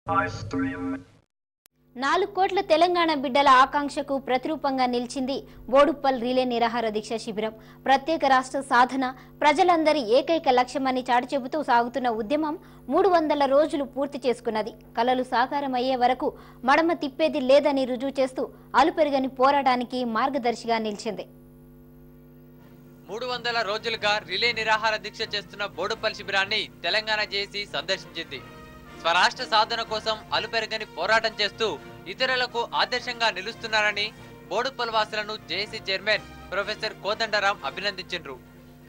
4 కోట్ల తెలంగాణ బిడ్డల ఆకాంక్షకు ప్రతిరూపంగా నిలిచింది బోడుప్పల్ రిలే నిరాహార దీక్ష శిబిరం. ప్రత్యేక రాష్ట్ర సాధన ప్రజలందరి ఏకైక లక్ష్యమని చాటి చెబుతూ సాగుతున్న ఉద్యమం 300 రోజులు పూర్తి చేసుకున్నది. కలలు సాకారమయ్యే వరకు మడమ తిప్పేది లేదని రుజువు చేస్తూ అలుపెరగని పోరాటానికి మార్గదర్శిగా నిలిచింది. 300 రోజులుగా రిలే నిరాహార దీక్ష చేస్తున్న బోడుప్పల్ శిబిరాన్ని తెలంగాణ జేఏసీ సందర్శించింది. స్వరాష్ట్ర సాధన కోసం అలుపెరగని పోరాటం చేస్తూ ఇతరులకు ఆదర్శంగా నిలుస్తున్నారని బోడుప్పల్ వాసులను జేఏసీ చైర్మన్ ప్రొఫెసర్ కోదండరాం అభినందించారు.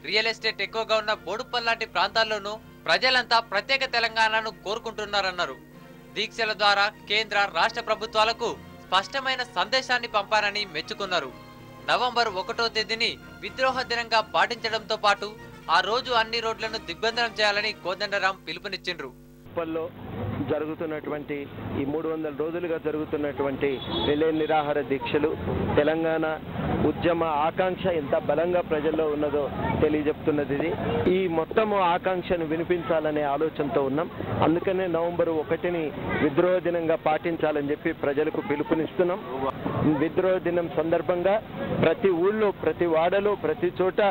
రియల్ ఎస్టేట్ ఎక్కువగా ఉన్న బోడుప్పల్ లాంటి ప్రాంతాల్లోనూ ప్రజలంతా ప్రత్యేక తెలంగాణను కోరుకుంటున్నారన్నారు. దీక్షల ద్వారా కేంద్ర రాష్ట్ర ప్రభుత్వాలకు స్పష్టమైన సందేశాన్ని పంపారని మెచ్చుకున్నారు. నవంబర్ 1వ తేదీని విద్రోహ దినంగా పాటించడంతో పాటు ఆ రోజు అన్ని రోడ్లను దిగ్బంధనం చేయాలని కోదండరాం పిలుపునిచ్చిండ్రు. జరుగుతున్నటువంటి ఈ 300 రోజులుగా జరుగుతున్నటువంటి రిలే నిరాహార దీక్షలు తెలంగాణ ఉద్యమ ఆకాంక్ష ఎంత బలంగా ప్రజల్లో ఉన్నదో తెలియజెప్తున్నది. ఈ మొత్తము ఆకాంక్షను వినిపించాలనే ఆలోచనతో ఉన్నాం. అందుకనే నవంబర్ 1ని విద్రోహ దినంగా పాటించాలని చెప్పి ప్రజలకు పిలుపునిస్తున్నాం. విద్రోహ దినం సందర్భంగా ప్రతి ఊళ్ళో, ప్రతి వాడలో, ప్రతి చోట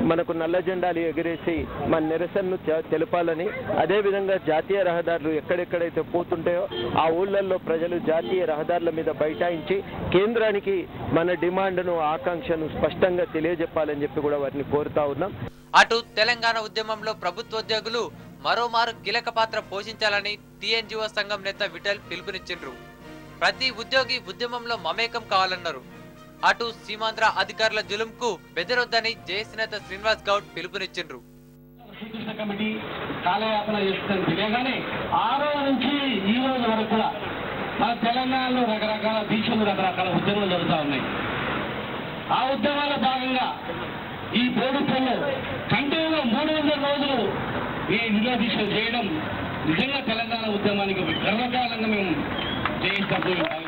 మనకు నల్ల జెండాలు ఎగిరేసి మన నిరసనను తెలపాలని, అదేవిధంగా జాతీయ రహదారులు ఎక్కడెక్కడైతే పోతుంటాయో ఆ ఊళ్ళల్లో ప్రజలు జాతీయ రహదారుల మీద బైఠాయించి కేంద్రానికి మన డిమాండ్ను, ఆకాంక్షను స్పష్టంగా తెలియజెప్పాలని చెప్పి కూడా వారిని కోరుతా ఉన్నాం. అటు తెలంగాణ ఉద్యమంలో ప్రభుత్వోద్యోగులు మరోమారు కీలక పాత్ర పోషించాలని టీఎన్జీఓ సంఘం నేత విఠల్ పిలుపునిచ్చిండ్రు. ప్రతి ఉద్యోగి ఉద్యమంలో మమేకం కావాలన్నారు. అటు సీమాంధ్ర అధికారుల జులుంకు బెదరొద్దని జేఏసీ నేత శ్రీనివాస్ గౌడ్ పిలుపునిచ్చిండ్రు. కమిటీ కాలయాపన చేస్తుందని తెలియగానే ఆ రోజు నుంచి ఈ రోజు వరకు కూడా మన తెలంగాణలో రకరకాల దీక్షలు, రకరకాల ఉద్యమాలు జరుగుతూ ఉన్నాయి. ఆ ఉద్యమాల్లో భాగంగా ఈ బోడుప్పల్లో కంటిన్యూగా 300 రోజులు ఈ రిలే దీక్షలు చేయడం నిజంగా తెలంగాణ ఉద్యమానికి గర్వకారణంగా మేము చేయిస్తాం.